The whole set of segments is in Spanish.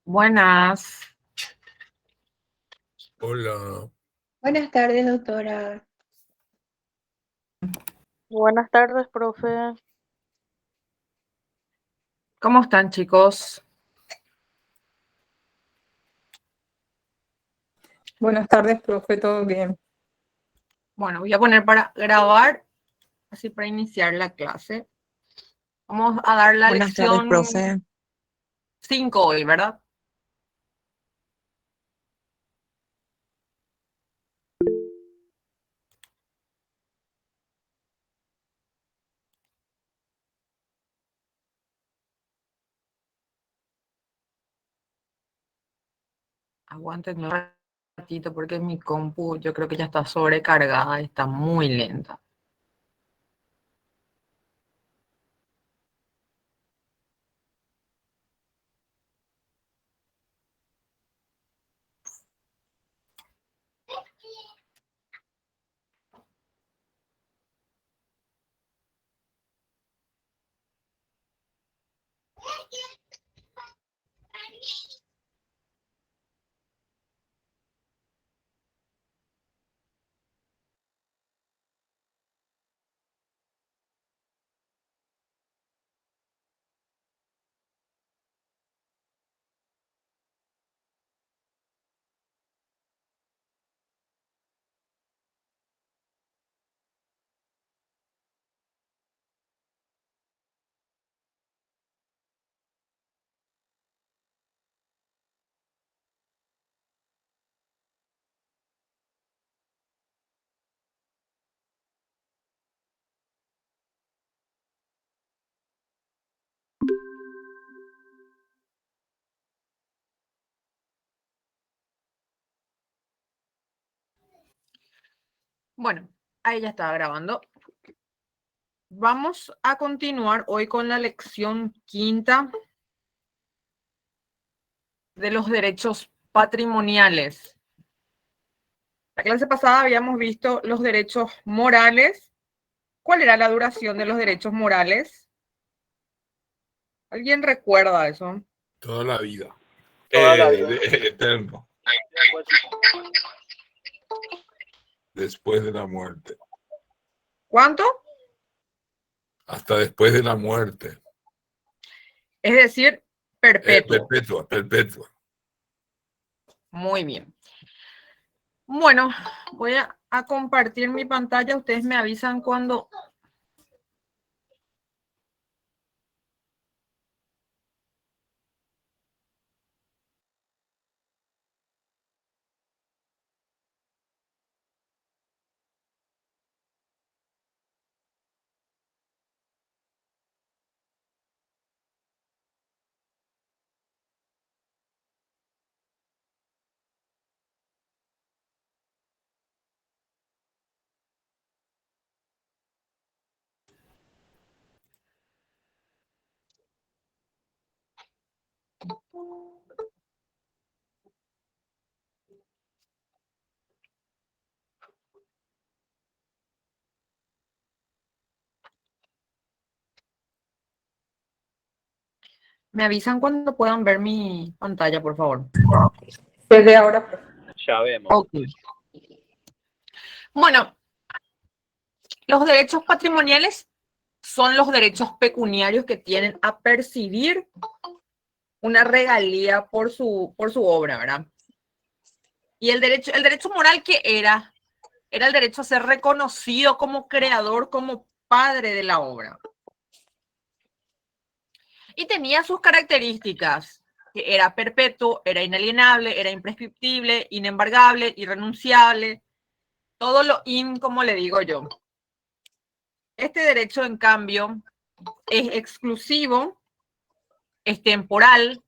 Buenas. Hola, Buenas tardes, doctora. Buenas tardes, profe. ¿Cómo están, chicos? Buenas tardes, profe, ¿todo bien? Bueno, voy a poner para grabar, así para iniciar la clase. Vamos a dar la Buenas tardes, lección profe. 5 hoy, ¿verdad? Aguanten un ratito porque mi compu yo creo que ya está sobrecargada, está muy lenta. Bueno, ahí ya estaba grabando. Vamos a continuar hoy con la lección 5 de los derechos patrimoniales. La clase pasada habíamos visto los derechos morales. ¿Cuál era la duración de los derechos morales? ¿Alguien recuerda eso? toda la vida. Toda la vida. Eterno, después de la muerte. ¿Cuánto? Hasta después de la muerte. Es decir, perpetuo. Perpetua. Muy bien. Bueno, voy a compartir mi pantalla. Ustedes me avisan cuando... Me avisan cuando puedan ver mi pantalla, por favor. Desde ahora, profe. Ya vemos. Ok. Bueno, los derechos patrimoniales son los derechos pecuniarios que tienen a percibir una regalía por su obra, ¿verdad? Y el derecho moral, ¿qué era? Era el derecho a ser reconocido como creador, como padre de la obra. Y tenía sus características, que era perpetuo, era inalienable, era imprescriptible, inembargable, irrenunciable, todo lo como le digo yo. Este derecho, en cambio, es exclusivo, es temporal,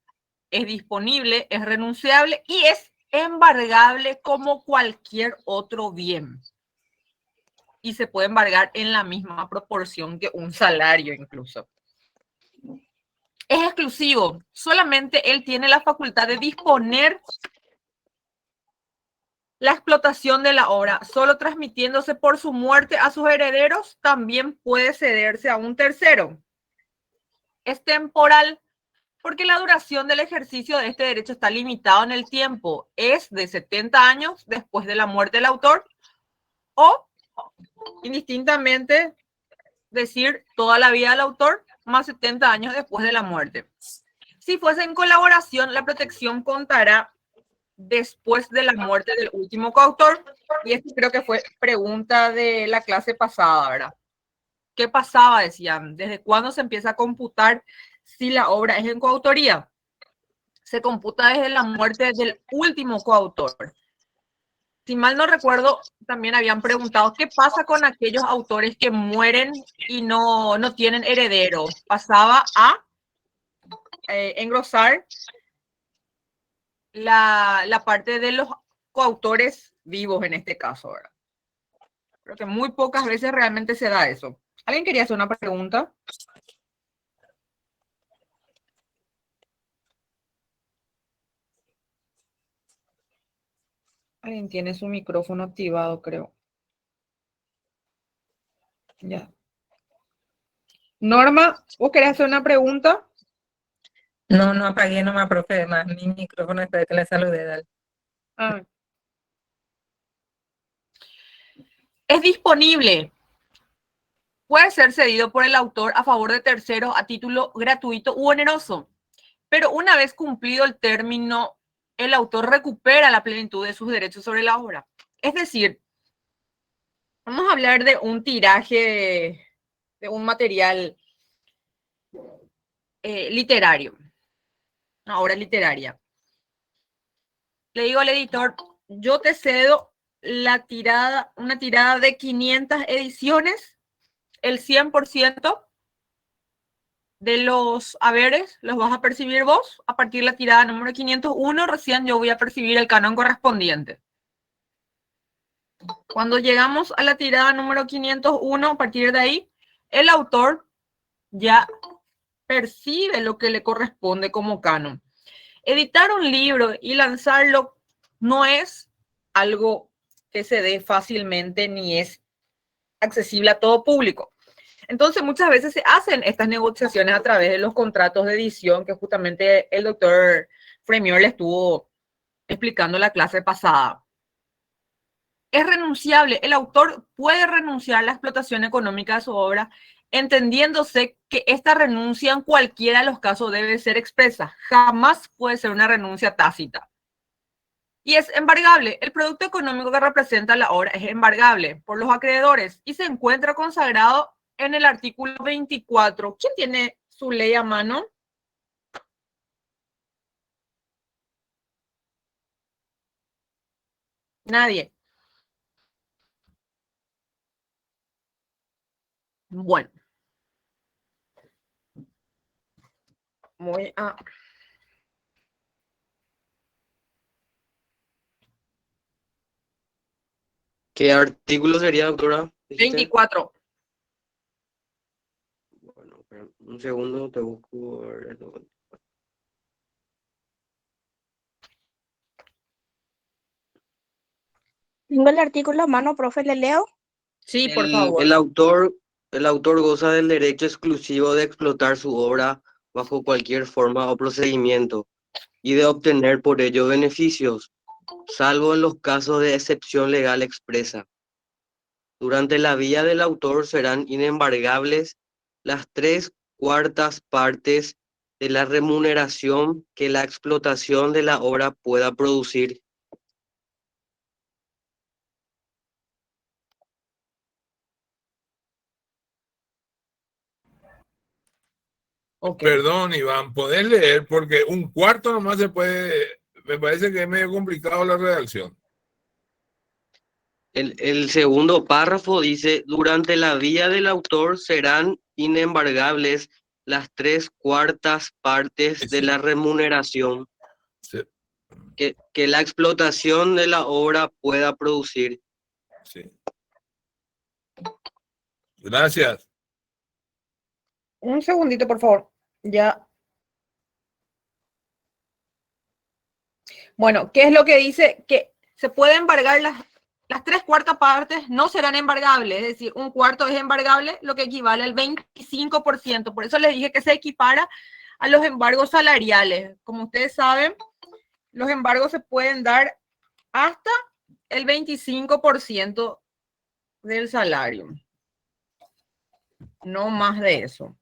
es disponible, es renunciable y es embargable como cualquier otro bien. Y se puede embargar en la misma proporción que un salario incluso. Es exclusivo, solamente él tiene la facultad de disponer la explotación de la obra, solo transmitiéndose por su muerte a sus herederos, también puede cederse a un tercero. Es temporal, Porque la duración del ejercicio de este derecho está limitado en el tiempo. Es de 70 años después de la muerte del autor o, indistintamente, decir toda la vida del autor más 70 años después de la muerte. Si fuese en colaboración, la protección contará después de la muerte del último coautor. Y esto creo que fue pregunta de la clase pasada, ¿verdad? ¿Qué pasaba? Decían, ¿desde cuándo se empieza a computar si la obra es en coautoría? Se computa desde la muerte del último coautor. Si mal no recuerdo, también habían preguntado qué pasa con aquellos autores que mueren y no tienen herederos. Pasaba a engrosar la parte de los coautores vivos en este caso, ¿verdad? Creo que muy pocas veces realmente se da eso. ¿Alguien quería hacer una pregunta? Alguien tiene su micrófono activado, creo. Ya. Norma, ¿vos querés hacer una pregunta? No, no apagué nomás, profe, además mi micrófono está que le saludé, dale. Ah. Es disponible. Puede ser cedido por el autor a favor de terceros a título gratuito u oneroso. Pero una vez cumplido el término, el autor recupera la plenitud de sus derechos sobre la obra. Es decir, vamos a hablar de un tiraje de un material literario, una obra literaria. Le digo al editor, yo te cedo una tirada de 500 ediciones, el 100% de los haberes los vas a percibir vos. A partir de la tirada número 501, recién yo voy a percibir el canon correspondiente. Cuando llegamos a la tirada número 501, a partir de ahí, el autor ya percibe lo que le corresponde como canon. Editar un libro y lanzarlo no es algo que se dé fácilmente ni es accesible a todo público. Entonces, muchas veces se hacen estas negociaciones a través de los contratos de edición que justamente el doctor Fremier le estuvo explicando en la clase pasada. Es renunciable. El autor puede renunciar a la explotación económica de su obra, entendiéndose que esta renuncia en cualquiera de los casos debe ser expresa. Jamás puede ser una renuncia tácita. Y es embargable. El producto económico que representa la obra es embargable por los acreedores y se encuentra consagrado en el artículo 24. ¿Quién tiene su ley a mano? Nadie. Bueno. Voy a... ¿Qué artículo sería, doctora? ¿Dijiste? 24. Bueno, un segundo, te busco. Tengo el artículo a mano, profe, ¿le leo? Sí, por favor. El autor goza del derecho exclusivo de explotar su obra bajo cualquier forma o procedimiento y de obtener por ello beneficios, salvo en los casos de excepción legal expresa. Durante la vida del autor serán inembargables las 3/4 partes de la remuneración que la explotación de la obra pueda producir. Okay. Perdón, Iván, ¿podés leer? Porque un cuarto nomás se puede... Me parece que es medio complicado la redacción. El segundo párrafo dice, durante la vida del autor serán inembargables las 3/4 partes de la remuneración Sí. que la explotación de la obra pueda producir. Sí. Gracias. Un segundito, por favor. Ya. Bueno, ¿qué es lo que dice? Que se puede embargar las 3/4 partes, no serán embargables, es decir, un cuarto es embargable, lo que equivale al 25%. Por eso les dije que se equipara a los embargos salariales. Como ustedes saben, los embargos se pueden dar hasta el 25% del salario. No más de eso.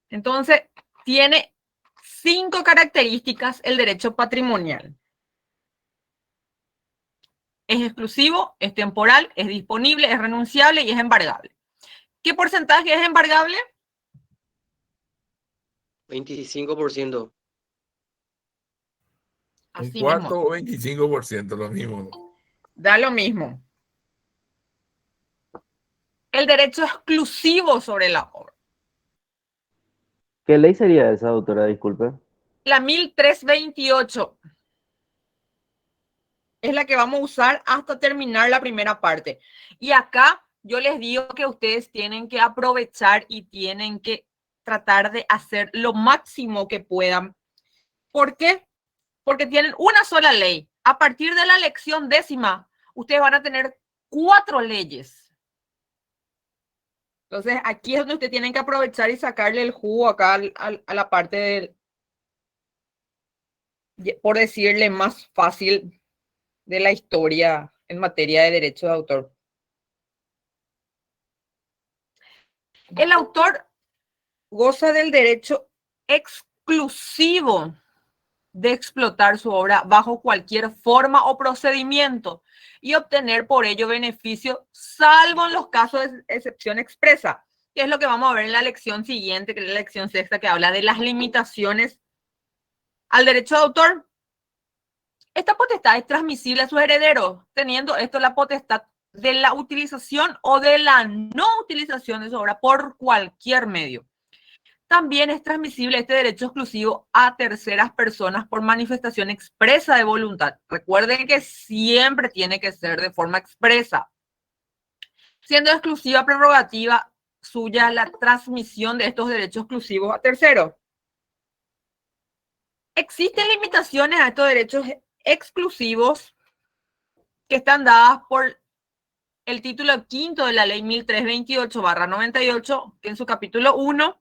Entonces, tiene 5 características el derecho patrimonial. Es exclusivo, es temporal, es disponible, es renunciable y es embargable. ¿Qué porcentaje es embargable? 25%. Un Así cuarto mismo. o 25%, lo mismo. Da lo mismo. El derecho exclusivo sobre la obra. ¿Qué ley sería esa, doctora? Disculpe. La 1328 es la que vamos a usar hasta terminar la primera parte. Y acá yo les digo que ustedes tienen que aprovechar y tienen que tratar de hacer lo máximo que puedan. ¿Por qué? Porque tienen una sola ley. A partir de la lección 10ª, ustedes van a tener 4 leyes. Entonces, aquí es donde ustedes tienen que aprovechar y sacarle el jugo acá a la parte por decirle, más fácil de la historia en materia de derecho de autor. El autor goza del derecho exclusivo de explotar su obra bajo cualquier forma o procedimiento y obtener por ello beneficio, salvo en los casos de excepción expresa, que es lo que vamos a ver en la lección siguiente, que es la lección 6ª, que habla de las limitaciones al derecho de autor. Esta potestad es transmisible a sus herederos, teniendo esto la potestad de la utilización o de la no utilización de su obra por cualquier medio. También es transmisible este derecho exclusivo a terceras personas por manifestación expresa de voluntad. Recuerden que siempre tiene que ser de forma expresa. Siendo exclusiva prerrogativa suya la transmisión de estos derechos exclusivos a terceros. Existen limitaciones a estos derechos exclusivos que están dadas por el título 5º de la ley 1328/98, que en su capítulo 1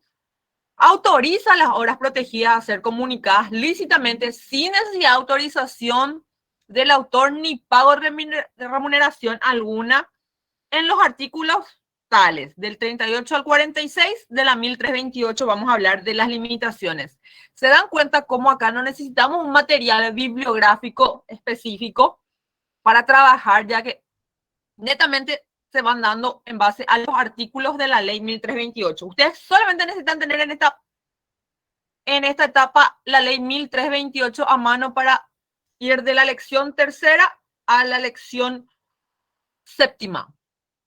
autoriza a las obras protegidas a ser comunicadas lícitamente sin necesidad de autorización del autor ni pago de remuneración alguna en los artículos tales del 38 al 46 de la 1328. Vamos a hablar de las limitaciones. ¿Se dan cuenta cómo acá no necesitamos un material bibliográfico específico para trabajar, ya que netamente se van dando en base a los artículos de la ley 1328? Ustedes solamente necesitan tener en esta etapa la ley 1328 a mano para ir de la lección 3ª a la lección 7ª.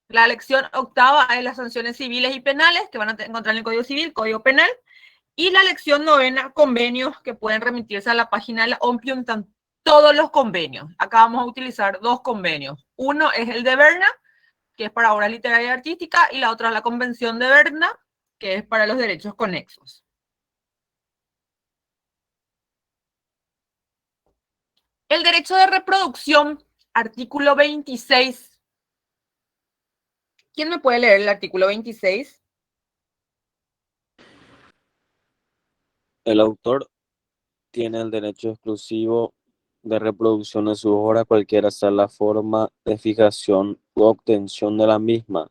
La lección 8ª es las sanciones civiles y penales que van a encontrar en el Código Civil, Código Penal. Y la lección 9ª, convenios, que pueden remitirse a la página de la OMPIO, están todos los convenios. Acá vamos a utilizar 2 convenios. Uno es el de Berna, que es para obras literarias y artísticas, y la otra es la Convención de Berna, que es para los derechos conexos. El derecho de reproducción, artículo 26. ¿Quién me puede leer el artículo 26? El autor tiene el derecho exclusivo de reproducción de su obra, cualquiera sea la forma de fijación u obtención de la misma,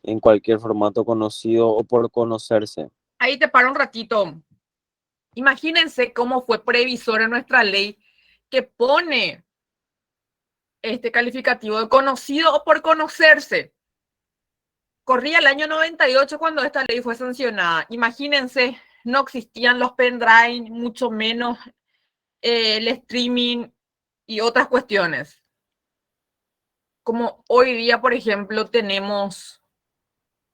en cualquier formato conocido o por conocerse. Ahí te paro un ratito. Imagínense cómo fue previsora nuestra ley que pone este calificativo de conocido o por conocerse. Corría el año 98 cuando esta ley fue sancionada. Imagínense, no existían los pendrive, mucho menos el streaming y otras cuestiones. Como hoy día, por ejemplo, tenemos,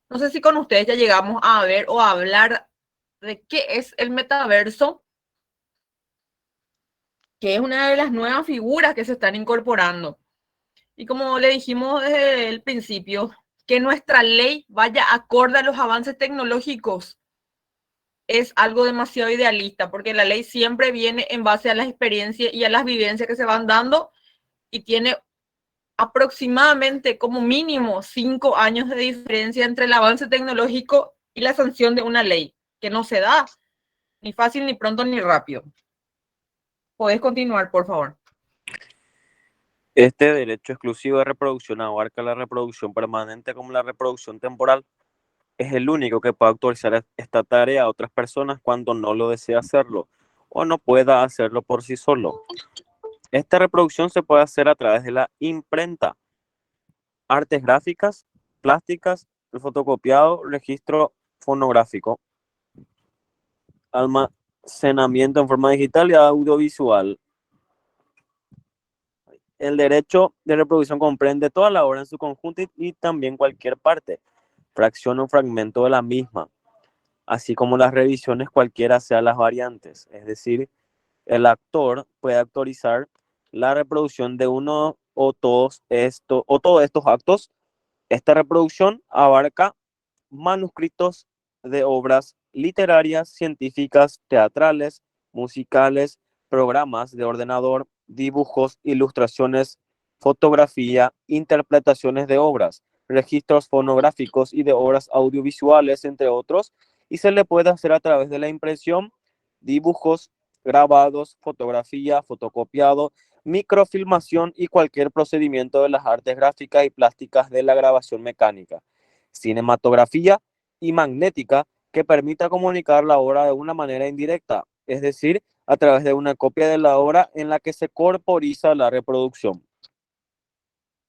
no sé si con ustedes ya llegamos a ver o a hablar de qué es el metaverso, que es una de las nuevas figuras que se están incorporando. Y como le dijimos desde el principio, que nuestra ley vaya acorde a los avances tecnológicos es algo demasiado idealista, porque la ley siempre viene en base a las experiencias y a las vivencias que se van dando y tiene aproximadamente como mínimo 5 años de diferencia entre el avance tecnológico y la sanción de una ley, que no se da ni fácil, ni pronto, ni rápido. Podés continuar, por favor. Este derecho exclusivo de reproducción abarca la reproducción permanente como la reproducción temporal. Es el único que puede autorizar esta tarea a otras personas cuando no lo desea hacerlo o no pueda hacerlo por sí solo. Esta reproducción se puede hacer a través de la imprenta, artes gráficas, plásticas, el fotocopiado, registro fonográfico, almacenamiento en forma digital y audiovisual. El derecho de reproducción comprende toda la obra en su conjunto y también cualquier parte, fracción o fragmento de la misma, así como las revisiones cualquiera sean las variantes. Es decir, el actor puede autorizar la reproducción de uno o todos estos actos. Esta reproducción abarca manuscritos de obras literarias, científicas, teatrales, musicales, programas de ordenador, dibujos, ilustraciones, fotografía, interpretaciones de obras, registros fonográficos y de obras audiovisuales, entre otros, y se le puede hacer a través de la impresión, dibujos, grabados, fotografía, fotocopiado, microfilmación y cualquier procedimiento de las artes gráficas y plásticas de la grabación mecánica, cinematografía y magnética que permita comunicar la obra de una manera indirecta, es decir, a través de una copia de la obra en la que se corporiza la reproducción.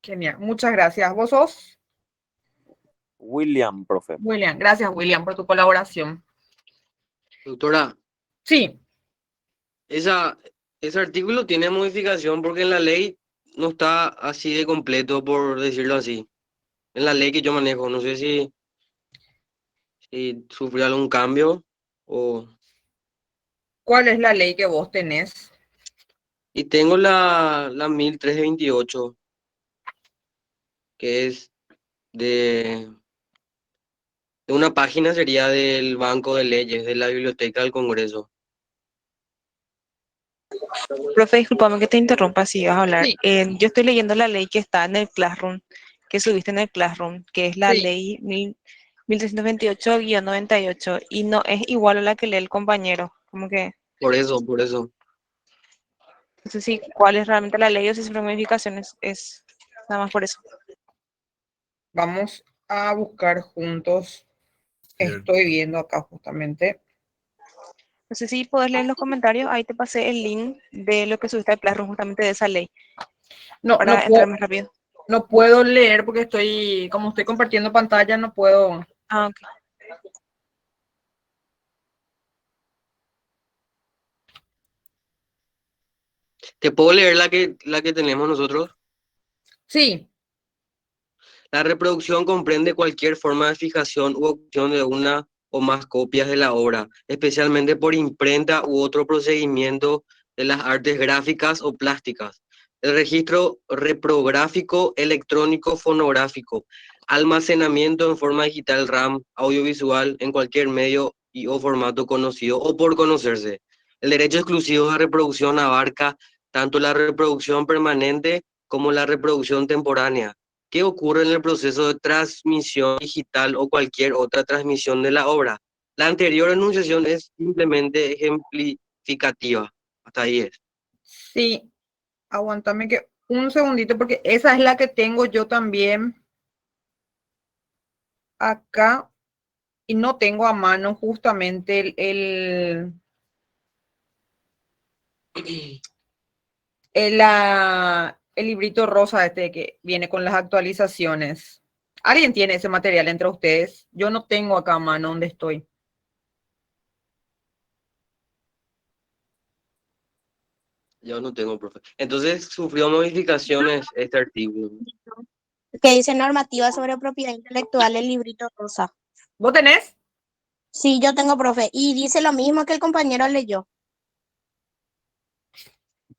Genial, muchas gracias. ¿Vos sos? William, profe. William, gracias William por tu colaboración. Doctora, Sí, ese artículo tiene modificación porque en la ley no está así de completo, por decirlo así. En la ley que yo manejo, no sé si sufrió algún cambio o... ¿cuál es la ley que vos tenés? Y tengo la 1328, que es de una página, sería del Banco de Leyes, de la Biblioteca del Congreso. Profe, discúlpame que te interrumpa si vas a hablar. Sí. Yo estoy leyendo la ley que está en el Classroom, que subiste en el Classroom, que es la Sí. ley 1328-98, y no es igual a la que lee el compañero. Como que, Por eso. no sé si cuál es realmente la ley o si son modificaciones, es nada más por eso. Vamos a buscar juntos. Cierto. Estoy viendo acá justamente. No sé si puedes leer los comentarios, ahí te pasé el link de lo que subiste al Classroom justamente de esa ley, No, para entrar más rápido. no puedo leer porque como estoy compartiendo pantalla, no puedo. Ah, ok. ¿Te puedo leer la que tenemos nosotros? Sí, La reproducción comprende cualquier forma de fijación u opción de una o más copias de la obra, especialmente por imprenta u otro procedimiento de las artes gráficas o plásticas. El registro reprográfico, electrónico, fonográfico, almacenamiento en forma digital RAM, audiovisual, en cualquier medio y o formato conocido o por conocerse. El derecho exclusivo de reproducción abarca tanto la reproducción permanente como la reproducción temporánea. ¿Qué ocurre en el proceso de transmisión digital o cualquier otra transmisión de la obra? La anterior enunciación es simplemente ejemplificativa. Hasta ahí es. sí. Aguántame que un segundito porque esa es la que tengo yo también acá y no tengo a mano justamente el librito rosa este que viene con las actualizaciones. ¿Alguien tiene ese material entre ustedes? Yo no tengo acá a mano donde estoy. Yo no tengo, profe. Entonces sufrió modificaciones este artículo. Que dice normativa sobre propiedad intelectual, el librito rosa. ¿Vos tenés? Sí, yo tengo, profe, y dice lo mismo que el compañero leyó.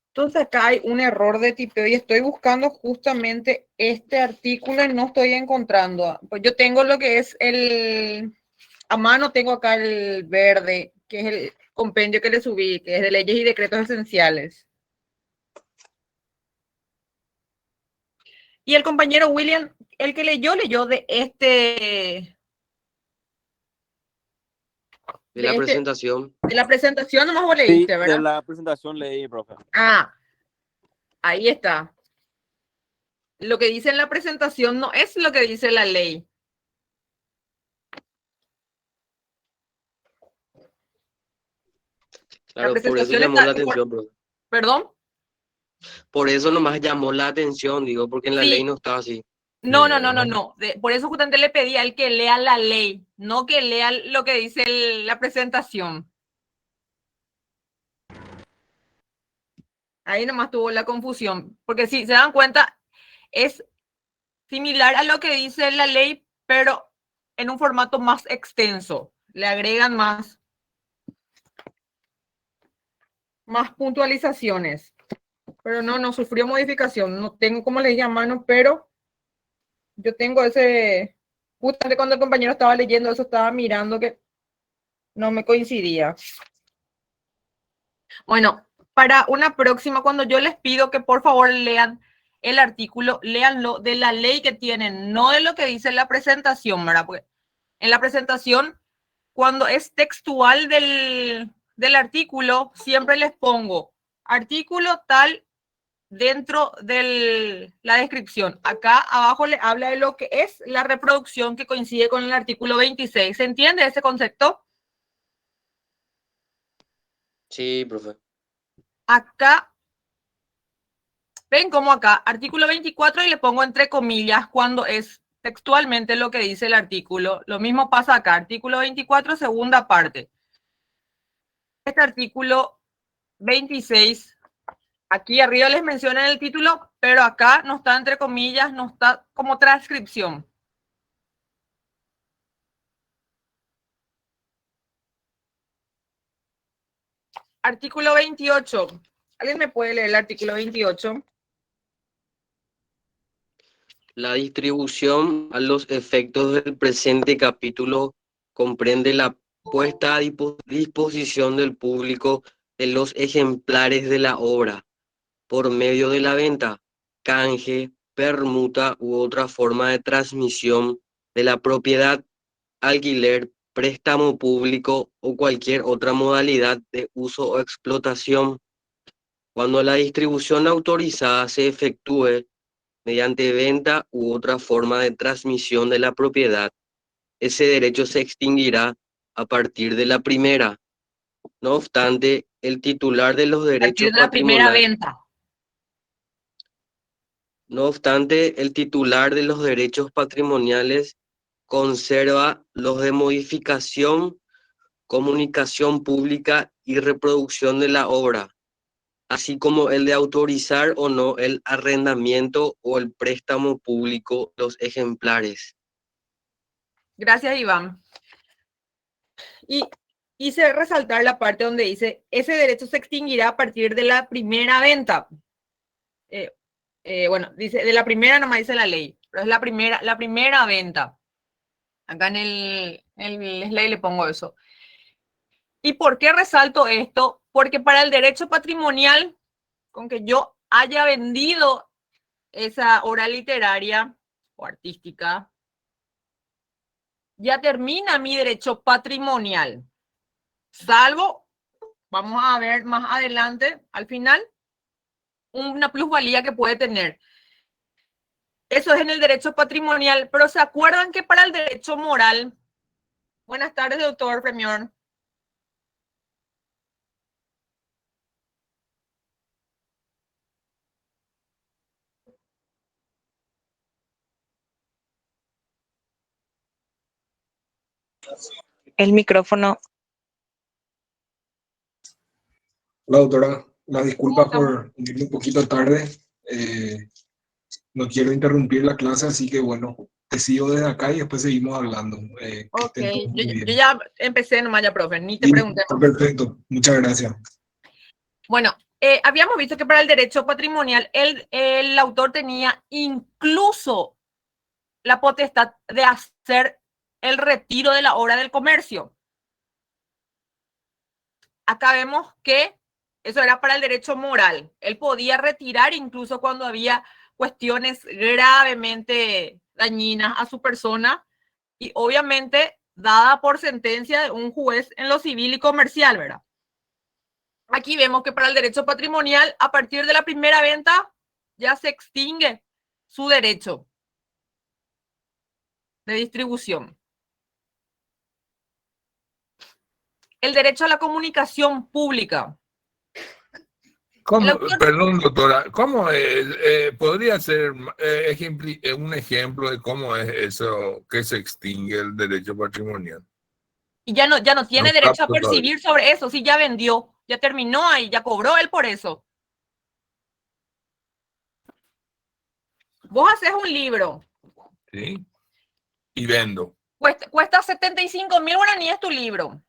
Entonces acá hay un error de tipeo y estoy buscando justamente este artículo y no estoy encontrando. Pues yo tengo lo que es a mano tengo acá el verde, que es el compendio que le subí, que es de leyes y decretos esenciales. Y el compañero William, el que leyó de De la presentación. De la presentación nomás vos Sí, leíste, ¿verdad? de la presentación leí, profe. Ah, ahí está. Lo que dice en la presentación no es lo que dice la ley. Claro, por eso presentación llamó está- la atención, profe. ¿Perdón? Por eso nomás llamó la atención, digo, porque en la Sí. ley no está así. No. Por eso justamente le pedí al que lea la ley, no que lea lo que dice la presentación. Ahí nomás tuvo la confusión, porque si se dan cuenta, es similar a lo que dice la ley, pero en un formato más extenso. Le agregan más puntualizaciones. Pero no sufrió modificación. No tengo como le dije a mano, pero yo tengo ese... Justamente cuando el compañero estaba leyendo eso, estaba mirando que no me coincidía. Bueno, para una próxima, cuando yo les pido que por favor lean el artículo, léanlo de la ley que tienen, no de lo que dice la presentación, ¿verdad? Porque en la presentación, cuando es textual del artículo, siempre les pongo artículo tal dentro de la descripción. Acá abajo le habla de lo que es la reproducción que coincide con el artículo 26. ¿Se entiende ese concepto? Sí, profe. Acá, ven como acá, artículo 24 y le pongo entre comillas cuando es textualmente lo que dice el artículo. Lo mismo pasa acá, artículo 24, segunda parte. Este artículo 26, aquí arriba les mencionan el título, pero acá no está entre comillas, no está como transcripción. Artículo 28. ¿Alguien me puede leer el artículo 28? La distribución a los efectos del presente capítulo comprende la puesta a disposición del público de los ejemplares de la obra por medio de la venta, canje, permuta u otra forma de transmisión de la propiedad, alquiler, préstamo público o cualquier otra modalidad de uso o explotación. Cuando la distribución autorizada se efectúe mediante venta u otra forma de transmisión de la propiedad, ese derecho se extinguirá a partir de la primera. No obstante, el titular de los A partir derechos de la primera patrimoniales, venta. no obstante, el titular de los derechos patrimoniales conserva los de modificación, comunicación pública y reproducción de la obra, así como el de autorizar o no el arrendamiento o el préstamo público de los ejemplares. Gracias, Iván. Y hice resaltar la parte donde dice, ese derecho se extinguirá a partir de la primera venta. Bueno, dice, de la primera nomás dice la ley, pero es la primera venta. Acá en el slide le pongo eso. ¿Y por qué resalto esto? Porque para el derecho patrimonial, con que yo haya vendido esa obra literaria o artística, ya termina mi derecho patrimonial. Salvo, vamos a ver más adelante, al final, una plusvalía que puede tener. Eso es en el derecho patrimonial, pero ¿se acuerdan que para el derecho moral? Buenas tardes, doctor Premión. El micrófono. Hola, doctora. Las disculpas ¿Cómo por irme un poquito tarde. No quiero interrumpir la clase, así que bueno, te sigo desde acá y después seguimos hablando. Que Ok, estén todos muy bien. yo ya empecé nomás ya, profe, ni te Sí, pregunté. está perfecto. Muchas gracias. Bueno, habíamos visto que para el derecho patrimonial el autor tenía incluso la potestad de hacer el retiro de la obra del comercio. Acá vemos que eso era para el derecho moral. Él podía retirar incluso cuando había cuestiones gravemente dañinas a su persona y obviamente dada por sentencia de un juez en lo civil y comercial, ¿verdad? Aquí vemos que para el derecho patrimonial, a partir de la primera venta, ya se extingue su derecho de distribución. El derecho a la comunicación pública. Perdón, doctora, ¿cómo podría ser un ejemplo de cómo es eso que se extingue el derecho patrimonial? Y ya no tiene No derecho a capto percibir sobre eso, si ya vendió, ya terminó ahí, ya cobró él por eso. Vos haces un libro. ¿Sí? Y vendo. Cuesta 75.000 guaraníes tu libro.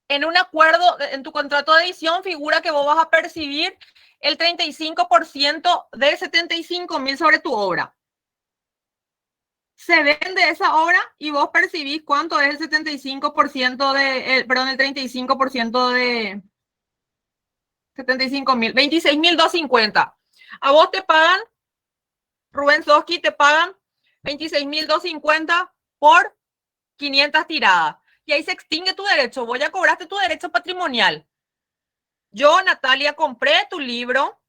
En un acuerdo, en tu contrato de edición, figura que vos vas a percibir el 35% de 75.000 sobre tu obra. Se vende esa obra y vos percibís cuánto es el 75% el 35% de 75.000, 26.250. A vos te pagan, Rubén Soski, te pagan 26.250 por 500 tiradas. Y ahí se extingue tu derecho. Vos ya cobraste tu derecho patrimonial. Yo, Natalia, compré tu libro,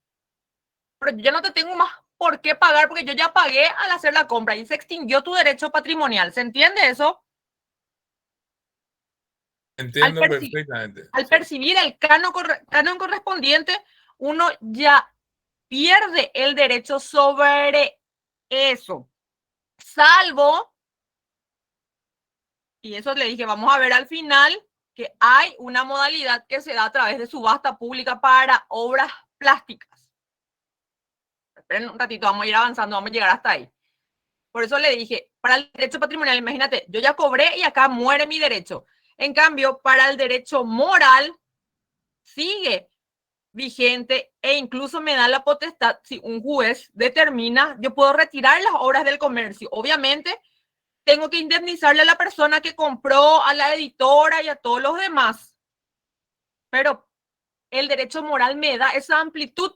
pero yo ya no te tengo más por qué pagar porque yo ya pagué al hacer la compra y se extinguió tu derecho patrimonial. ¿Se entiende eso? Entiendo perfectamente. Al percibir el canon correspondiente, uno ya pierde el derecho sobre eso. Salvo, y eso le dije, vamos a ver al final, que hay una modalidad que se da a través de subasta pública para obras plásticas. Esperen un ratito, vamos a ir avanzando, vamos a llegar hasta ahí. Por eso le dije, para el derecho patrimonial, imagínate, yo ya cobré y acá muere mi derecho. En cambio, para el derecho moral, sigue vigente e incluso me da la potestad, si un juez determina, yo puedo retirar las obras del comercio. Obviamente, tengo que indemnizarle a la persona que compró, a la editora y a todos los demás. Pero el derecho moral me da esa amplitud.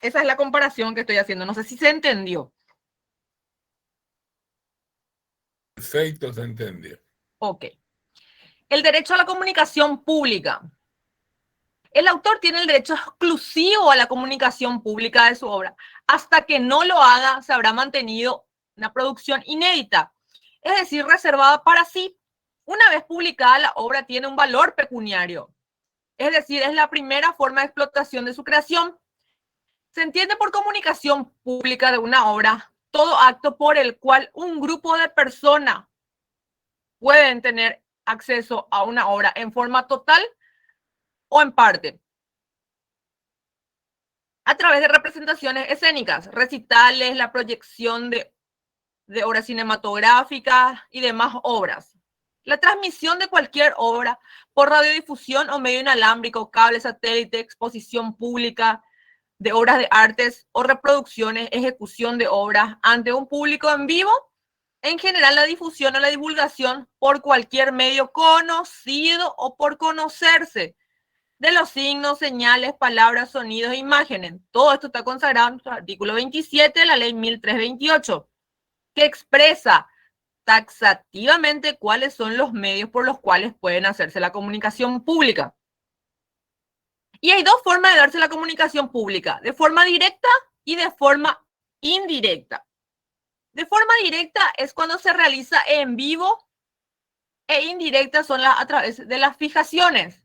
Esa es la comparación que estoy haciendo. No sé si se entendió. Perfecto, se entendió. Ok. El derecho a la comunicación pública. El autor tiene el derecho exclusivo a la comunicación pública de su obra. Hasta que no lo haga, se habrá mantenido una producción inédita, es decir, reservada para sí. Una vez publicada, la obra tiene un valor pecuniario, es decir, es la primera forma de explotación de su creación. Se entiende por comunicación pública de una obra todo acto por el cual un grupo de personas pueden tener acceso a una obra en forma total o en parte, a través de representaciones escénicas, recitales, la proyección de obras cinematográficas y demás obras. La transmisión de cualquier obra por radiodifusión o medio inalámbrico, cable, satélite, exposición pública de obras de artes o reproducciones, ejecución de obras ante un público en vivo, en general la difusión o la divulgación por cualquier medio conocido o por conocerse de los signos, señales, palabras, sonidos e imágenes. Todo esto está consagrado en el artículo 27 de la ley 1328, que expresa taxativamente cuáles son los medios por los cuales pueden hacerse la comunicación pública. Y hay dos formas de darse la comunicación pública, de forma directa y de forma indirecta. De forma directa es cuando se realiza en vivo e indirecta son a través de las fijaciones.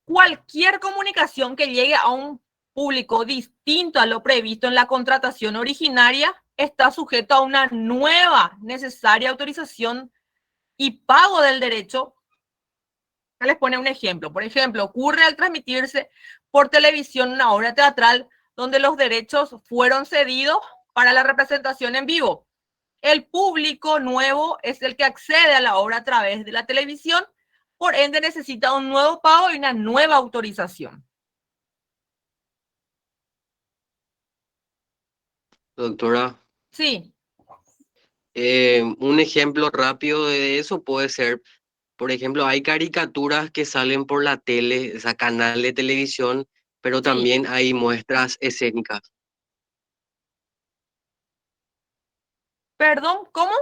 Cualquier comunicación que llegue a un público distinto a lo previsto en la contratación originaria está sujeto a una nueva necesaria autorización y pago del derecho. Les pone un ejemplo. Por ejemplo, ocurre al transmitirse por televisión una obra teatral donde los derechos fueron cedidos para la representación en vivo. El público nuevo es el que accede a la obra a través de la televisión, por ende necesita un nuevo pago y una nueva autorización. Doctora. Sí. Un ejemplo rápido de eso puede ser, por ejemplo, hay caricaturas que salen por la tele, o sea, canal de televisión, pero también hay muestras escénicas. Perdón, ¿cómo?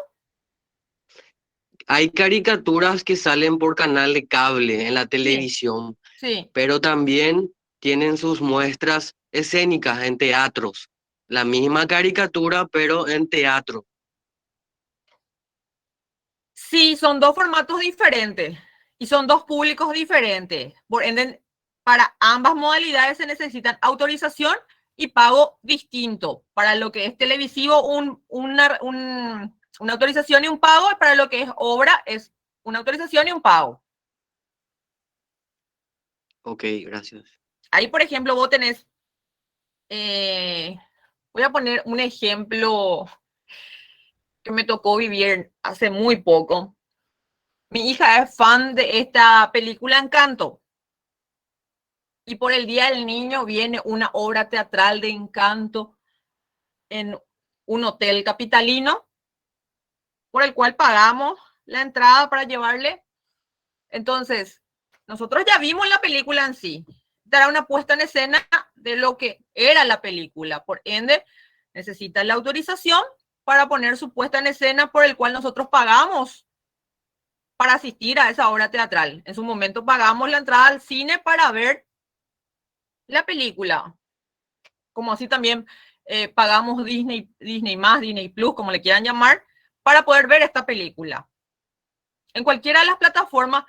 Hay caricaturas que salen por canal de cable en la televisión, Sí. pero también tienen sus muestras escénicas en teatros. La misma caricatura, pero en teatro. Sí, son dos formatos diferentes y son dos públicos diferentes. Por ende, para ambas modalidades se necesitan autorización y pago distinto. Para lo que es televisivo, una autorización y un pago, y para lo que es obra es una autorización y un pago. Ok, gracias. Ahí, por ejemplo, vos tenés, voy a poner un ejemplo que me tocó vivir hace muy poco. Mi hija es fan de esta película Encanto. Y por el Día del Niño viene una obra teatral de Encanto en un hotel capitalino, por el cual pagamos la entrada para llevarle. Entonces, nosotros ya vimos la película en sí. Dará una puesta en escena de lo que era la película. Por ende, necesita la autorización para poner su puesta en escena por el cual nosotros pagamos para asistir a esa obra teatral. En su momento pagamos la entrada al cine para ver la película. Como así también pagamos Disney más, Disney Plus, como le quieran llamar, para poder ver esta película. En cualquiera de las plataformas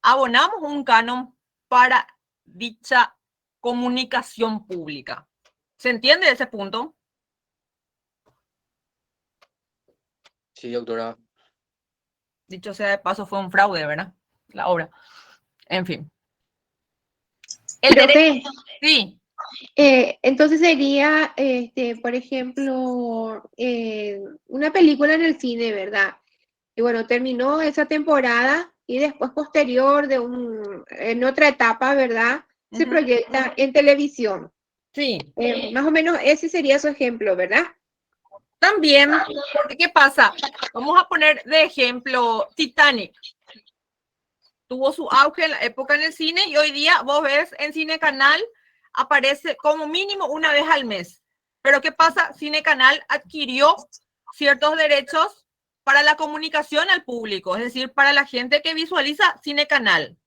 abonamos un canon para dicha comunicación pública. ¿Se entiende ese punto? Sí, doctora. Dicho sea de paso, fue un fraude, ¿verdad? La obra. En fin. El derecho, sí. Entonces sería, por ejemplo, una película en el cine, ¿verdad? Y bueno, terminó esa temporada y después posterior en otra etapa, ¿verdad? Se proyecta en televisión. Sí. Más o menos ese sería su ejemplo, ¿verdad? También, ¿qué pasa? Vamos a poner de ejemplo Titanic. Tuvo su auge en la época en el cine y hoy día vos ves en Cine Canal aparece como mínimo una vez al mes. Pero ¿qué pasa? Cine Canal adquirió ciertos derechos para la comunicación al público, es decir, para la gente que visualiza Cine Canal.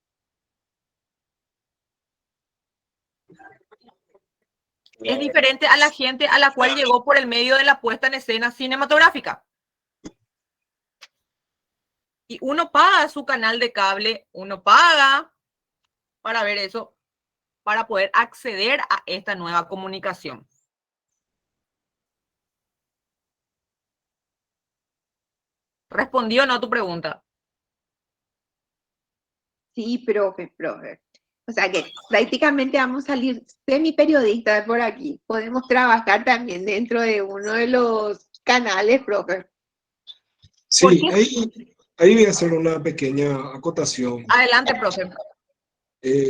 Es diferente a la gente a la cual llegó por el medio de la puesta en escena cinematográfica. Y uno paga su canal de cable, uno paga para ver eso, para poder acceder a esta nueva comunicación. ¿Respondió o no a tu pregunta? Sí, profe. O sea que prácticamente vamos a salir semi-periodistas por aquí. Podemos trabajar también dentro de uno de los canales, profe. Sí, ahí voy a hacer una pequeña acotación. Adelante, profe.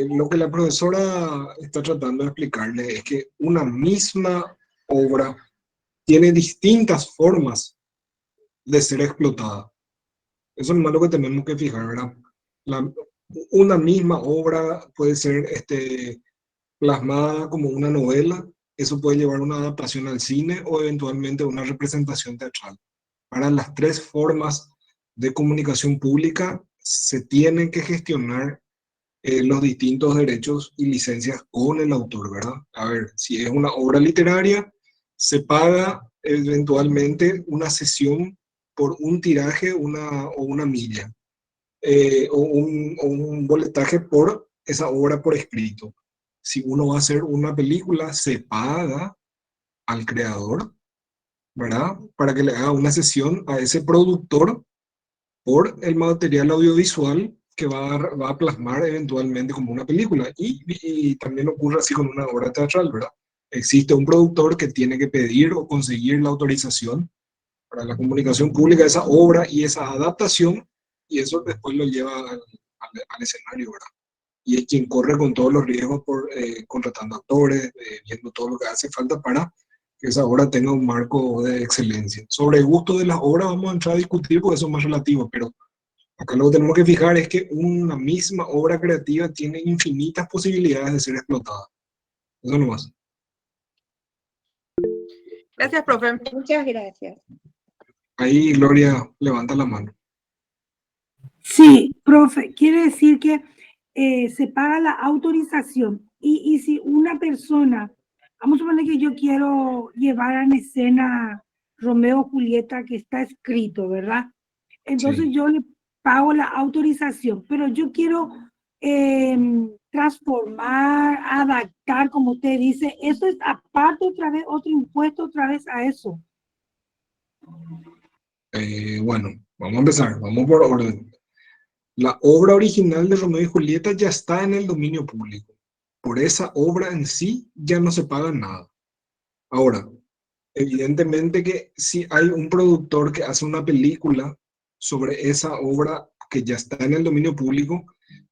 Lo que la profesora está tratando de explicarle es que una misma obra tiene distintas formas de ser explotada. Eso es más lo que tenemos que fijar, ¿verdad? Una misma obra puede ser plasmada como una novela, eso puede llevar una adaptación al cine o eventualmente una representación teatral. Para las tres formas de comunicación pública se tienen que gestionar los distintos derechos y licencias con el autor, ¿verdad? A ver, si es una obra literaria, se paga eventualmente una sesión por un tiraje o una milla, o un boletaje por esa obra por escrito. Si uno va a hacer una película, se paga al creador, ¿verdad? Para que le haga una sesión a ese productor por el material audiovisual que va a plasmar eventualmente como una película. Y también ocurre así con una obra teatral, ¿verdad? Existe un productor que tiene que pedir o conseguir la autorización para la comunicación pública de esa obra y esa adaptación, y eso después lo lleva al escenario, ¿verdad? Y es quien corre con todos los riesgos por contratando actores, viendo todo lo que hace falta para que esa obra tenga un marco de excelencia. Sobre el gusto de las obras vamos a entrar a discutir porque eso es más relativo, pero acá lo que tenemos que fijar es que una misma obra creativa tiene infinitas posibilidades de ser explotada. Eso nomás. Gracias, profe. Muchas gracias. Ahí Gloria levanta la mano. Sí, profe, quiere decir que se paga la autorización y si una persona, vamos a suponer que yo quiero llevar en escena Romeo y Julieta que está escrito, ¿verdad? Entonces Sí. yo le pago la autorización, pero yo quiero transformar, adaptar, como usted dice, eso es aparte otra vez, otro impuesto otra vez a eso. Bueno, vamos a empezar, vamos por orden. La obra original de Romeo y Julieta ya está en el dominio público. Por esa obra en sí ya no se paga nada. Ahora, evidentemente que si hay un productor que hace una película sobre esa obra que ya está en el dominio público,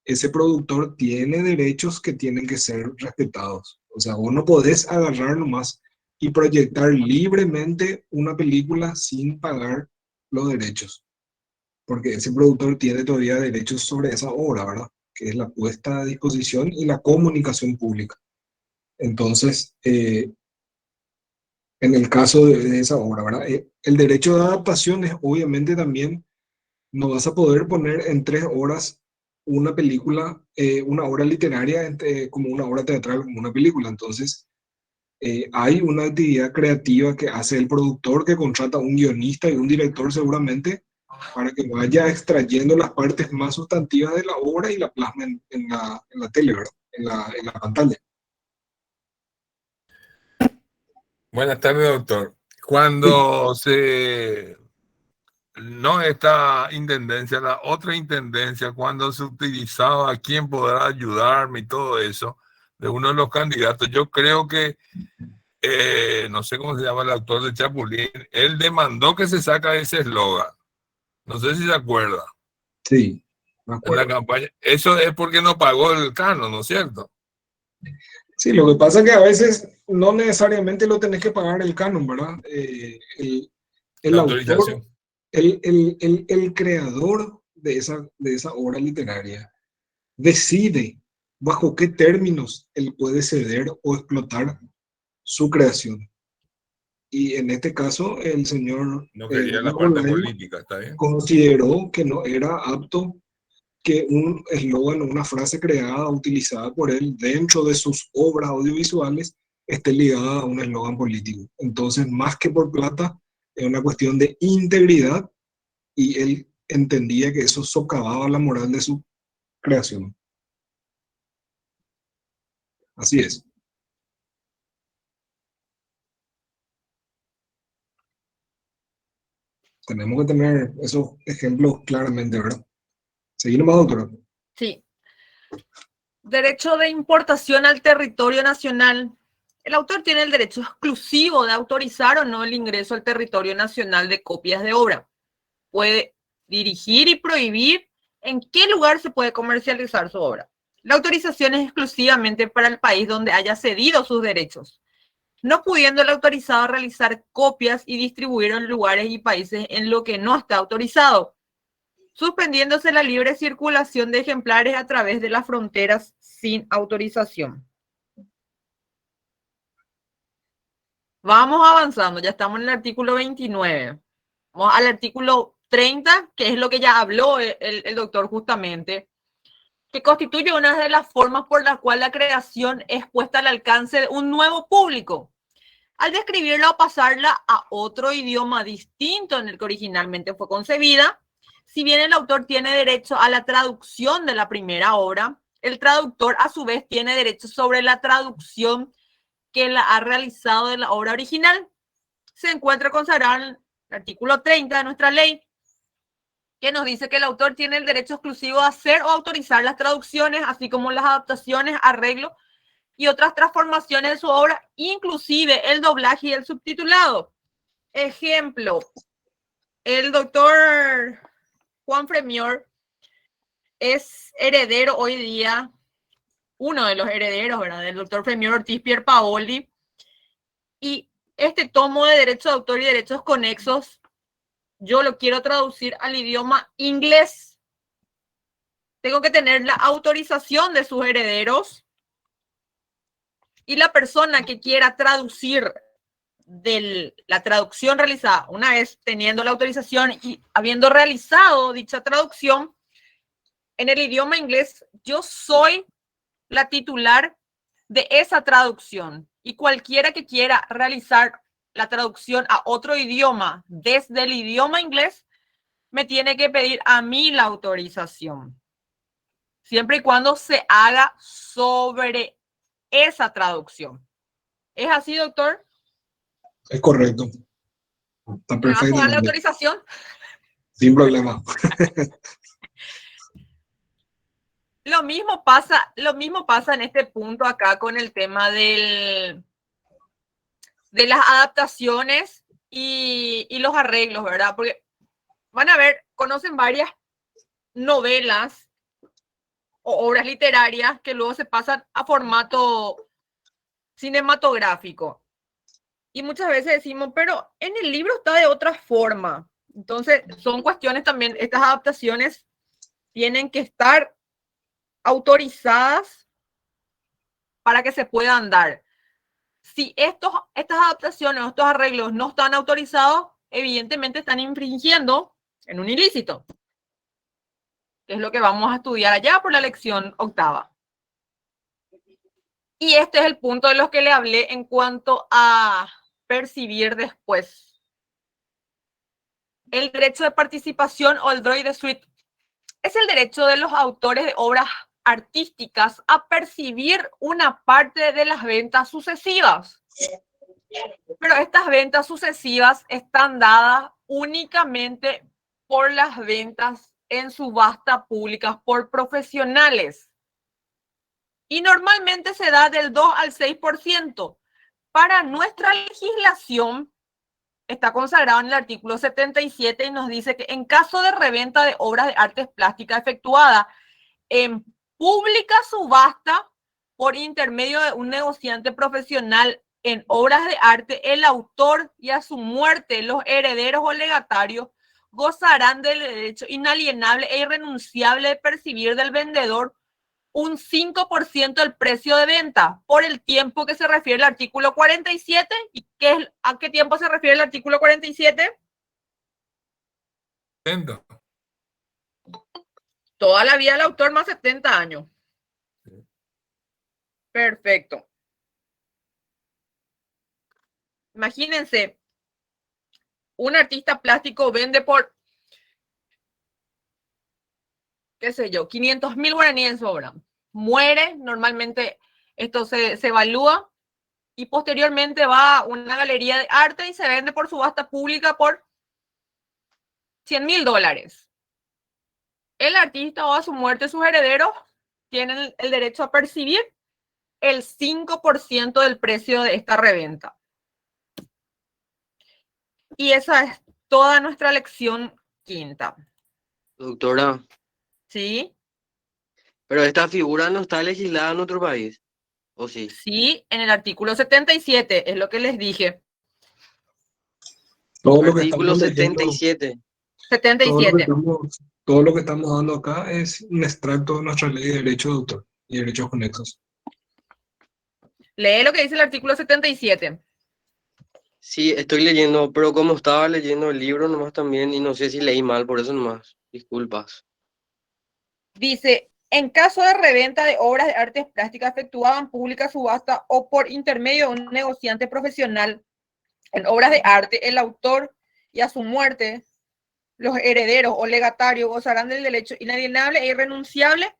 ese productor tiene derechos que tienen que ser respetados. O sea, vos no podés agarrar nomás y proyectar libremente una película sin pagar los derechos, porque ese productor tiene todavía derechos sobre esa obra, ¿verdad? Que es la puesta a disposición y la comunicación pública. Entonces, en el caso de esa obra, ¿verdad? El derecho de adaptación es obviamente también, no vas a poder poner en 3 horas una película, una obra literaria como una obra teatral, como una película. Entonces, hay una actividad creativa que hace el productor, que contrata un guionista y un director seguramente, para que vaya extrayendo las partes más sustantivas de la obra y la plasma en la tele, ¿verdad? En la pantalla. Buenas tardes, doctor. Cuando no esta intendencia, la otra intendencia, cuando se utilizaba quién podrá ayudarme y todo eso, de uno de los candidatos, yo creo que, no sé cómo se llama el autor de Chapulín, él demandó que se saca ese eslogan. No sé si se acuerda. Sí, me En acuerdo. la campaña. Eso es porque no pagó el canon, ¿no es cierto? Sí, lo que pasa es que a veces no necesariamente lo tenés que pagar el canon, ¿verdad? El La autor, autorización. el creador de esa obra literaria decide bajo qué términos él puede ceder o explotar su creación. Y en este caso, el señor No quería la Gómez parte Bolaño política, ¿está bien? consideró que no era apto que un eslogan o una frase creada, utilizada por él dentro de sus obras audiovisuales, esté ligada a un eslogan político. Entonces, más que por plata, es una cuestión de integridad y él entendía que eso socavaba la moral de su creación. Así es. Tenemos que tener esos ejemplos claramente, ¿verdad? Seguimos más, doctora. Sí. Derecho de importación al territorio nacional. El autor tiene el derecho exclusivo de autorizar o no el ingreso al territorio nacional de copias de obra. Puede dirigir y prohibir en qué lugar se puede comercializar su obra. La autorización es exclusivamente para el país donde haya cedido sus derechos, no pudiendo el autorizado realizar copias y distribuir en lugares y países en lo que no está autorizado, suspendiéndose la libre circulación de ejemplares a través de las fronteras sin autorización. Vamos avanzando, ya estamos en el artículo 29. Vamos al artículo 30, que es lo que ya habló el doctor justamente, que constituye una de las formas por la cual la creación es puesta al alcance de un nuevo público, al describirla o pasarla a otro idioma distinto en el que originalmente fue concebida. Si bien el autor tiene derecho a la traducción de la primera obra, el traductor a su vez tiene derecho sobre la traducción que la ha realizado de la obra original. Se encuentra consagrado en el artículo 30 de nuestra ley, que nos dice que el autor tiene el derecho exclusivo a hacer o autorizar las traducciones, así como las adaptaciones, arreglos y otras transformaciones de su obra, inclusive el doblaje y el subtitulado. Ejemplo, el doctor Juan Fremior es heredero hoy día, uno de los herederos, ¿verdad?, del doctor Fremior Ortiz Pierpaoli, y este tomo de derecho de autor y derechos conexos, yo lo quiero traducir al idioma inglés. Tengo que tener la autorización de sus herederos, y la persona que quiera traducir de la traducción realizada, una vez teniendo la autorización y habiendo realizado dicha traducción en el idioma inglés, yo soy la titular de esa traducción, y cualquiera que quiera realizar la traducción a otro idioma desde el idioma inglés me tiene que pedir a mí la autorización, siempre y cuando se haga sobre esa traducción. ¿Es así, doctor? Es correcto. Está ¿Me vas a dar la perfecto. autorización? Sin problema. Lo mismo pasa en este punto acá con el tema de las adaptaciones y los arreglos, ¿verdad? Porque van a ver, conocen varias novelas o obras literarias que luego se pasan a formato cinematográfico. Y muchas veces decimos, pero en el libro está de otra forma. Entonces, son cuestiones también, estas adaptaciones tienen que estar autorizadas para que se puedan dar. Si estas adaptaciones o estos arreglos no están autorizados, evidentemente están infringiendo en un ilícito, que es lo que vamos a estudiar allá por la lección 8ª. Y este es el punto de los que le hablé en cuanto a percibir después. El derecho de participación o el droit de suite es el derecho de los autores de obras artísticas a percibir una parte de las ventas sucesivas. Pero estas ventas sucesivas están dadas únicamente por las ventas en subasta pública por profesionales. Y normalmente se da del 2 al 6%. Para nuestra legislación está consagrado en el artículo 77 y nos dice que en caso de reventa de obras de artes plásticas efectuada en pública subasta por intermedio de un negociante profesional en obras de arte, el autor y a su muerte los herederos o legatarios gozarán del derecho inalienable e irrenunciable de percibir del vendedor un 5% del precio de venta por el tiempo que se refiere el artículo 47. ¿Y a qué tiempo se refiere el artículo 47? 70. Toda la vida del autor más 70 años. Perfecto. Imagínense, un artista plástico vende por, qué sé yo, 500.000 guaraníes en su obra. Muere, normalmente esto se evalúa y posteriormente va a una galería de arte y se vende por subasta pública por $100.000. El artista o a su muerte sus herederos tienen el derecho a percibir el 5% del precio de esta reventa. Y esa es toda nuestra lección 5ª. Doctora, ¿Sí? pero esta figura no está legislada en otro país, ¿o sí? Sí, en el artículo 77, es lo que les dije. Todo lo que Artículo estamos leyendo, 77. 77. todo lo que estamos dando acá es un extracto de nuestra ley de derecho de autor y derechos conexos. Lee lo que dice el artículo 77. Sí, estoy leyendo, pero como estaba leyendo el libro nomás también, y no sé si leí mal, por eso nomás, disculpas. Dice, en caso de reventa de obras de artes plásticas efectuadas en pública subasta o por intermedio de un negociante profesional en obras de arte, el autor y a su muerte, los herederos o legatarios gozarán del derecho inalienable e irrenunciable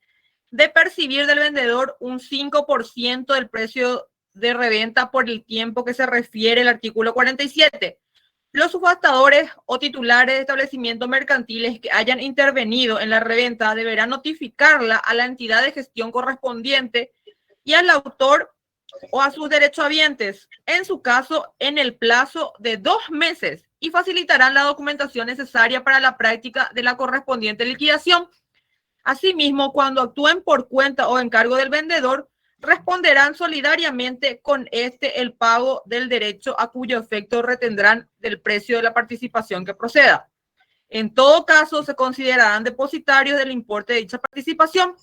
de percibir del vendedor un 5% del precio de reventa por el tiempo que se refiere el artículo 47. Los subastadores o titulares de establecimientos mercantiles que hayan intervenido en la reventa deberán notificarla a la entidad de gestión correspondiente y al autor o a sus derechohabientes, en su caso, en el plazo de 2 meses, y facilitarán la documentación necesaria para la práctica de la correspondiente liquidación. Asimismo, cuando actúen por cuenta o encargo del vendedor, responderán solidariamente con el pago del derecho a cuyo efecto retendrán del precio de la participación que proceda. En todo caso, se considerarán depositarios del importe de dicha participación.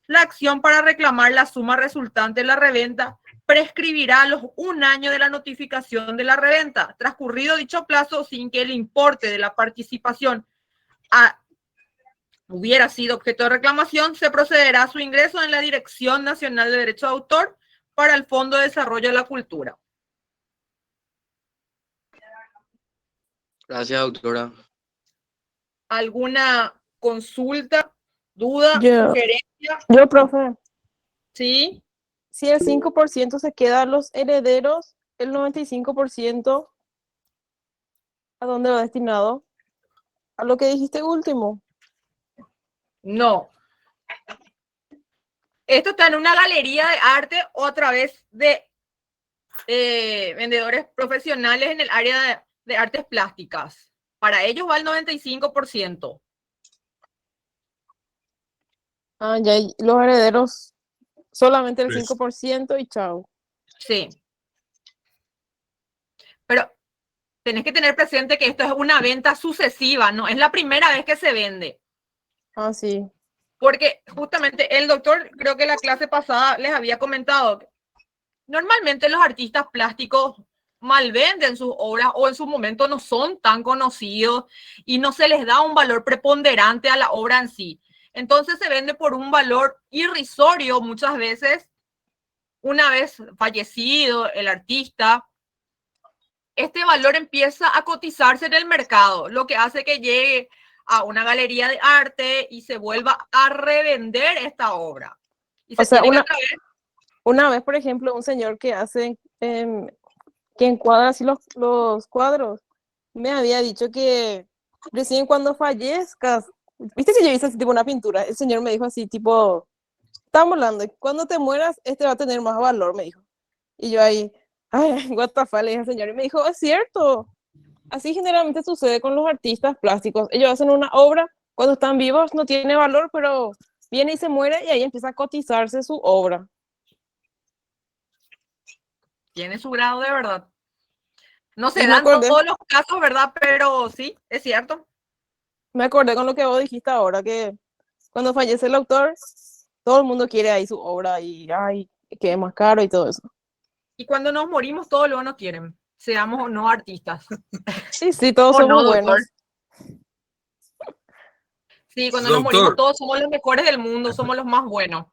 La acción para reclamar la suma resultante de la reventa prescribirá a los 1 año de la notificación de la reventa. Transcurrido dicho plazo, sin que el importe de la participación hubiera sido objeto de reclamación, se procederá a su ingreso en la Dirección Nacional de Derecho de Autor para el Fondo de Desarrollo de la Cultura. Gracias, doctora. ¿Alguna consulta, duda, Yo, sugerencia? profe, Sí. si el 5% se queda a los herederos, el 95%, ¿a dónde va destinado? A lo que dijiste último. No. Esto está en una galería de arte o a través de vendedores profesionales en el área de artes plásticas. Para ellos va el 95%. Ah, ya, y los herederos solamente el Sí. 5% y chao. Sí. Pero tenés que tener presente que esto es una venta sucesiva, no es la primera vez que se vende. Ah, sí. Porque justamente el doctor, creo que la clase pasada les había comentado, normalmente los artistas plásticos malvenden sus obras o en su momento no son tan conocidos y no se les da un valor preponderante a la obra en sí. Entonces se vende por un valor irrisorio muchas veces. Una vez fallecido el artista, este valor empieza a cotizarse en el mercado, lo que hace que llegue a una galería de arte y se vuelva a revender esta obra. Y se O sea, tiene que atraer. una vez, por ejemplo, un señor que hace, que encuadra así los cuadros, me había dicho que recién cuando fallezcas, viste que yo hice así tipo una pintura, el señor me dijo así tipo, estamos hablando, cuando te mueras, este va a tener más valor, me dijo. Y yo ahí, ay, what the fuck, le dije al señor, y me dijo, es cierto, así generalmente sucede con los artistas plásticos, ellos hacen una obra, cuando están vivos no tiene valor, pero viene y se muere y ahí empieza a cotizarse su obra. Tiene su grado de verdad. No se Y me dan acordé, todos los casos, ¿verdad? Pero sí, es cierto. me acordé con lo que vos dijiste ahora, que cuando fallece el autor, todo el mundo quiere ahí su obra y ay, que es más caro y todo eso. Y cuando nos morimos, todos luego nos quieren, seamos o no artistas. Sí, sí, todos ¿O no, somos doctor? buenos. Sí, cuando nos morimos Doctor, todos somos los mejores del mundo, somos los más buenos.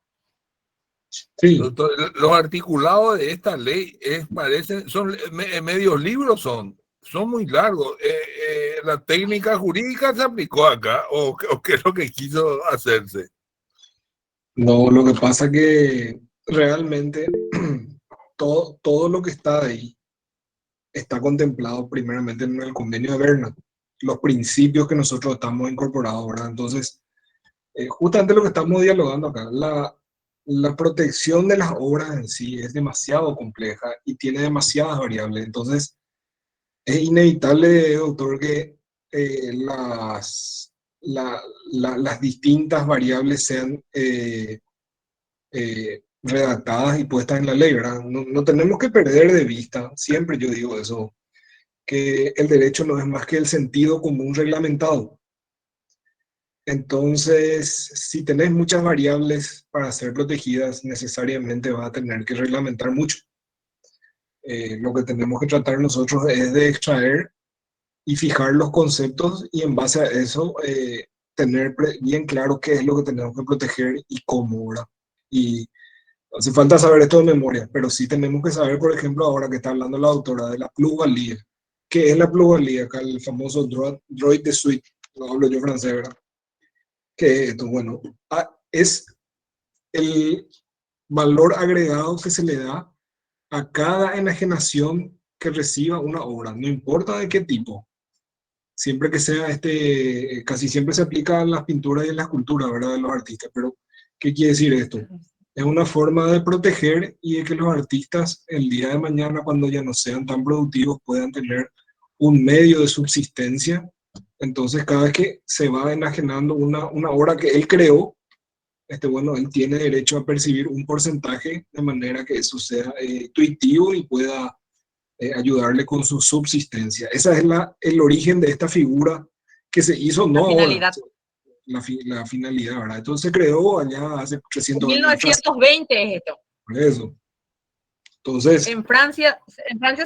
Sí, doctor, los articulados de esta ley parecen, son medios libros, son muy largos. ¿La técnica jurídica se aplicó acá o qué es lo que quiso hacerse? no, lo que pasa que realmente todo lo que está ahí está contemplado primeramente en el convenio de Berna, los principios que nosotros estamos incorporados, ¿verdad? Entonces, justamente lo que estamos dialogando acá, la protección de las obras en sí es demasiado compleja y tiene demasiadas variables. Entonces, es inevitable, doctor, que las distintas variables sean redactadas y puestas en la ley, ¿verdad? No tenemos que perder de vista, siempre yo digo eso, que el derecho no es más que el sentido común reglamentado. Entonces, si tenés muchas variables para ser protegidas, necesariamente vas a tener que reglamentar mucho. Lo que tenemos que tratar nosotros es de extraer y fijar los conceptos y en base a eso tener bien claro qué es lo que tenemos que proteger y cómo, ¿verdad? Y hace falta saber esto de memoria, pero sí tenemos que saber, por ejemplo, ahora que está hablando la autora de la plusvalía. ¿Qué es la plusvalía? Acá el famoso droit de suite, no hablo yo francés, ¿verdad? ¿Qué es esto? Bueno, es el valor agregado que se le da a cada enajenación que reciba una obra, no importa de qué tipo. Siempre que sea casi siempre se aplica a las pinturas y a la escultura, ¿verdad? De los artistas, pero ¿qué quiere decir esto? Es una forma de proteger y de que los artistas el día de mañana, cuando ya no sean tan productivos, puedan tener un medio de subsistencia. Entonces, cada vez que se va enajenando una obra que él creó, bueno, él tiene derecho a percibir un porcentaje de manera que eso sea intuitivo y pueda ayudarle con su subsistencia. Esa es el origen de esta figura que se hizo, no ahora, la finalidad, ¿verdad? Entonces se creó allá hace 300 años. 1920 es esto. Por eso. Entonces, En Francia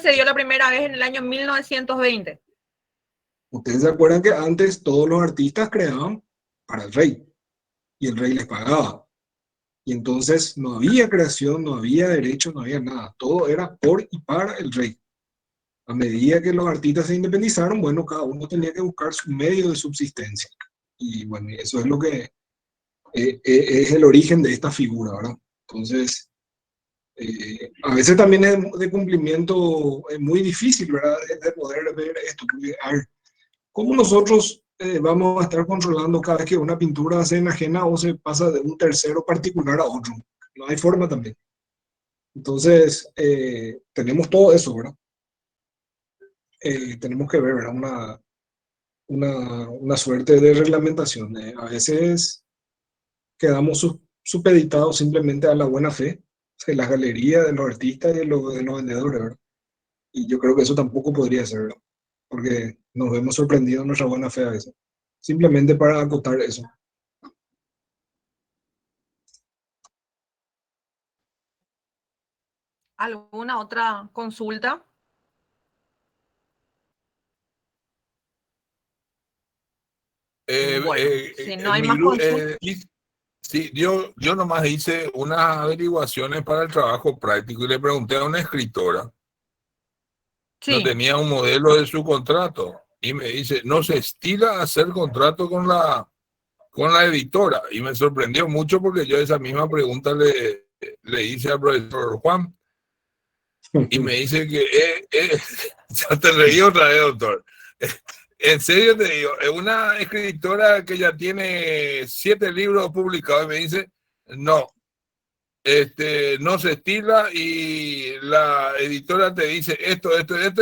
se dio la primera vez en el año 1920. ustedes se acuerdan que antes todos los artistas creaban para el rey y el rey les pagaba. Y entonces no había creación, no había derecho, no había nada. Todo era por y para el rey. A medida que los artistas se independizaron, bueno, cada uno tenía que buscar su medio de subsistencia. Y bueno, eso es lo que es el origen de esta figura, ¿verdad? Entonces, a veces también es de cumplimiento muy difícil, ¿verdad? De poder ver esto. Porque, a ver, ¿cómo nosotros vamos a estar controlando cada vez que una pintura se enajena o se pasa de un tercero particular a otro? No hay forma también. Entonces, tenemos todo eso, ¿verdad? Tenemos que ver, ¿verdad? Una suerte de reglamentación. A veces quedamos supeditados simplemente a la buena fe de las galerías, de los artistas y de los vendedores, ¿verdad? Y yo creo que eso tampoco podría ser, ¿verdad? Porque nos vemos sorprendidos en nuestra buena fe a veces. Simplemente para acotar eso. ¿Alguna otra consulta? Bueno, si no hay más consultas. Sí, yo nomás hice unas averiguaciones para el trabajo práctico y le pregunté a una escritora. No Sí. tenía un modelo de su contrato y me dice, no se estila a hacer contrato con la editora. Y me sorprendió mucho porque yo esa misma pregunta le hice al profesor Juan y me dice que ya te reí otra vez, doctor. En serio te digo, es una escritora que ya tiene 7 libros publicados y me dice, no, no se estila y la editora te dice esto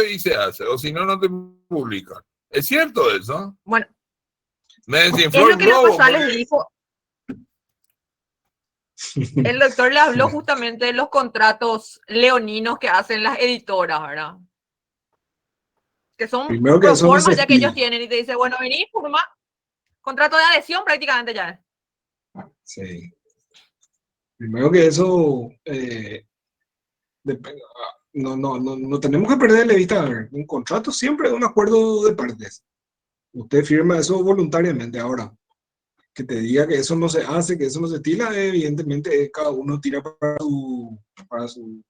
y se hace, o si no, no te publican. ¿Es cierto eso? Bueno, me es desinfló lo el que la globo. pasada les dijo. El doctor le habló justamente de los contratos leoninos que hacen las editoras, ¿verdad? Que son Primero que eso no proformas se ya que ellos estila. tienen y te dice, bueno, vení, firma contrato de adhesión prácticamente ya. Sí. Primero que eso, no tenemos que perder de vista. A ver, un contrato siempre es un acuerdo de partes. Usted firma eso voluntariamente. Ahora, que te diga que eso no se hace, que eso no se estila, evidentemente cada uno tira para su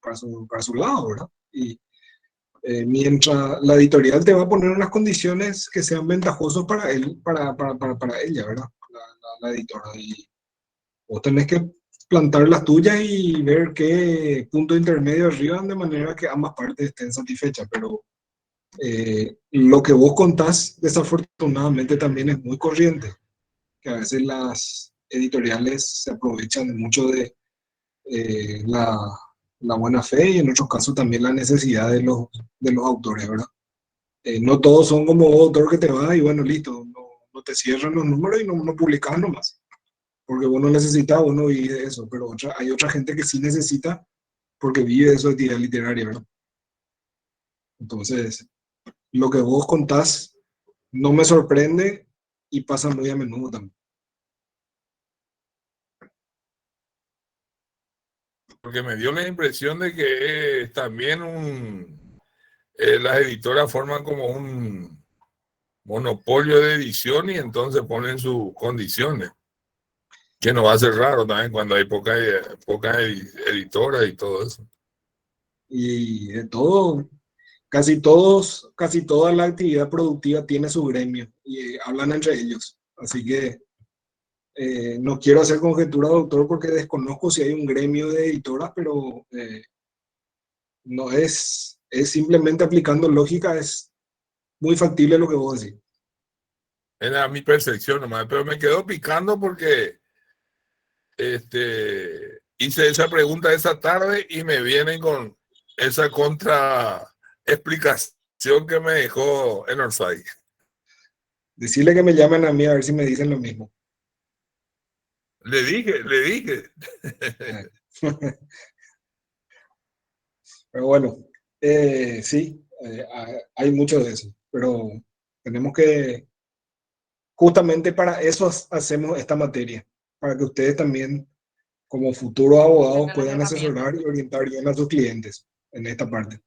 lado, ¿verdad? Y mientras la editorial te va a poner unas condiciones que sean ventajosas para él, para ella, ¿verdad? La editora. Y vos tenés que plantar las tuyas y ver qué punto intermedio arriban de manera que ambas partes estén satisfechas. Pero lo que vos contás, desafortunadamente, también es muy corriente, que a veces las editoriales se aprovechan mucho de la buena fe y en otros casos también la necesidad de los autores, ¿verdad? No todos son como vos, autor, que te va y bueno, listo, no te cierran los números y no publicas nomás, porque vos no necesitas, vos no vivís de eso, pero hay otra gente que sí necesita porque vive de su actividad literaria, ¿verdad? Entonces, lo que vos contás no me sorprende y pasa muy a menudo también. Porque me dio la impresión de que también las editoras forman como un monopolio de edición y entonces ponen sus condiciones. Que no va a ser raro también cuando hay pocas editoras y todo eso. Y de todo, casi toda la actividad productiva tiene su gremio y hablan entre ellos. Así que no quiero hacer conjetura, doctor, porque desconozco si hay un gremio de editoras, pero no es simplemente aplicando lógica, es muy factible lo que vos decís. Era mi percepción nomás, pero me quedó picando porque hice esa pregunta esa tarde y me vienen con esa contra explicación que me dejó en Orsay. Decirle que me llamen a mí a ver si me dicen lo mismo. Le dije. Pero bueno, sí, hay mucho de eso, pero tenemos que, justamente para eso hacemos esta materia, para que ustedes también, como futuros abogados, Tengan las puedan herramientas. asesorar y orientar bien a sus clientes. en esta parte.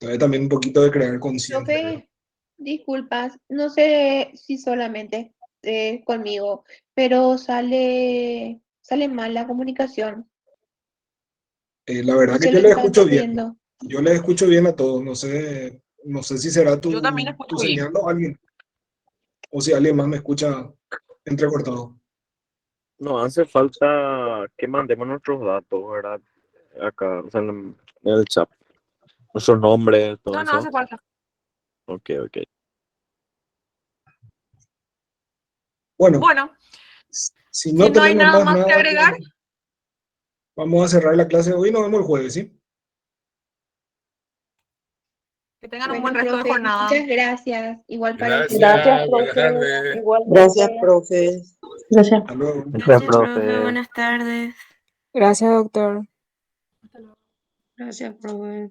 Entonces también un poquito de crear conciencia. Profe, disculpas, no sé si solamente conmigo, pero sale mal la comunicación. La verdad No que sé yo lo les que está escucho bien. sucediendo. Yo les escucho bien a todos. No sé si será Yo también tu escucho bien. señal o alguien. O si alguien más me escucha entrecortado. No hace falta que mandemos nuestros datos, ¿verdad? Acá, o sea, en el chat. Nuestros nombres, todo No, no eso. hace falta. Ok. Bueno, Bueno, si si no no hay tenemos nada más más que nada, agregar, vamos a cerrar la clase hoy y nos vemos el jueves, ¿sí? que tengan un Bueno, buen resto de profe, jornada. muchas gracias. Igual para Gracias, ustedes. buenas tardes. Gracias, profe. Gracias. Hasta luego. Gracias, profe. Buenas tardes. Gracias, doctor. Gracias, profe.